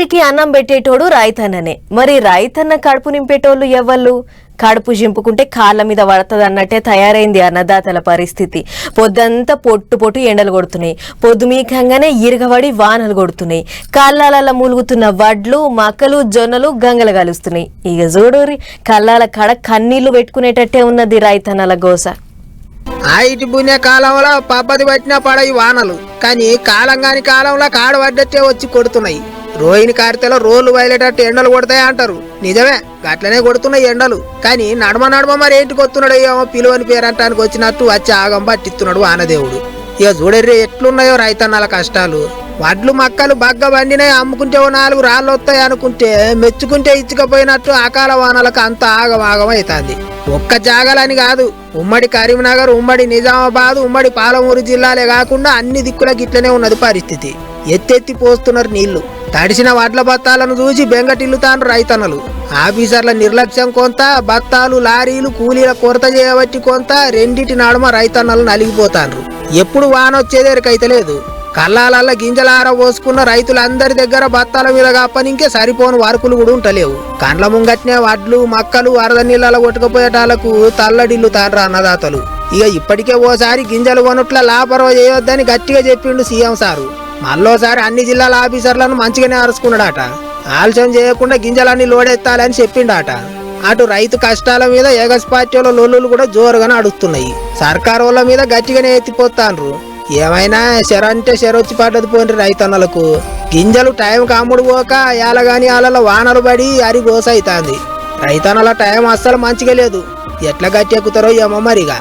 అందరికీ అన్నం పెట్టేటోడు రైతన్ననే. మరి రైతన్న కడుపు నింపేటోళ్ళు ఎవ్వళ్ళు? కడుపు చింపుకుంటే కాళ్ళ మీద పడుతుంది అన్నట్టే తయారైంది అన్నదాతల పరిస్థితి. పొద్దంతా పొట్టు ఎండలు కొడుతున్నాయి, పొద్దుమీకంగానే ఇరగబడి వానలు కొడుతున్నాయి. కళ్ళాల మూలుగుతున్న వడ్లు, మక్కలు, జొన్నలు గంగలు కలుస్తున్నాయి. ఇక చూడూరి కళ్ళాల కడ కన్నీళ్లు పెట్టుకునేటట్టే ఉన్నది రైతన్నల గోస. ఇటు పుణ్య కాలంలో పబ్బది పట్టినా పడయి వానలు, కానీ కాలంగాని కాలంలో కాడ పడ్డట్టే వచ్చి కొడుతున్నాయి. రోహిణి కార్తెలో రోడ్లు బయలేటట్టు ఎండలు కొడతాయి అంటారు, నిజమే గట్లనే కొడుతున్నాయి ఎండలు. కానీ నడమ మరి ఏంటికి వస్తున్నాడు ఏమో పిలువని పేరంటానికి వచ్చినట్టు వచ్చి ఆగం పట్టిస్తున్నాడు వానదేవుడు. ఇక చూడర్రి ఎట్లున్నాయో రైతన్నాల కష్టాలు. వడ్లు మక్కలు బగ్గ బండినాయి, అమ్ముకుంటే ఓ 4 రాళ్ళు వస్తాయి అనుకుంటే మెచ్చుకుంటే ఇచ్చుకపోయినట్టు అకాల వానలకు అంత ఆగమాగం అవుతుంది. ఒక్క జాగలని కాదు, ఉమ్మడి కరీంనగర్, ఉమ్మడి నిజామాబాద్, ఉమ్మడి పాలమూరు జిల్లాలే కాకుండా అన్ని దిక్కులకు ఇట్లనే ఉన్నది పరిస్థితి. ఎత్తెత్తి పోస్తున్నారు నీళ్లు. తడిసిన వడ్ల బత్తాలను చూసి బెంగటిల్లుతాను రైతన్నలు. ఆఫీసర్ల నిర్లక్ష్యం కొంత, బత్తాలు లారీలు కూలీల కొరత చేయబట్టి కొంత, రెండిటి నడుమ రైతన్నలు నలిగిపోతారు. ఎప్పుడు వానొచ్చేదేరికైతే లేదు. కళ్ళాలల్ల గింజలార పోసుకున్న రైతులందరి దగ్గర బత్తాల మీద కాపనింకే సరిపోను వరకులు కూడా ఉంటలేవు. కండ్ల ముంగట్నే వడ్లు మక్కలు వరద నీళ్ళలో కొట్టుకుపోయేటాలకు తల్లడిల్లు తాండ్రా అన్నదాతలు. ఇక ఇప్పటికే ఓసారి గింజలు కొనుట్ల లాపరవ చేయొద్దని గట్టిగా చెప్పిండు సీఎం సారు. మళ్ళోసారి అన్ని జిల్లాల ఆఫీసర్లను మంచిగానే అరుచుకున్నాడట. ఆలస్యం చేయకుండా గింజలన్నీ లోడెత్తాలని చెప్పిండాట. అటు రైతు కష్టాల మీద ఎగస్ పార్టీల లొల్లులు కూడా జోరుగానే అడుగుతున్నాయి. సర్కారు వాళ్ళ మీద గట్టిగానే ఎత్తిపోతాండ్రు. ఏమైనా చెరంటే చెరొచ్చి పడ్డది పోండి రైతన్నలకు. గింజలు టైంకి అమ్ముడు పోక ఏలగాని వాళ్ళ వానలు పడి అరి గోస అవుతుంది. రైతన్నల టైం అస్సలు మంచిగా లేదు. ఎట్లా గట్టి ఎక్కుతారో ఏమో మరిగా.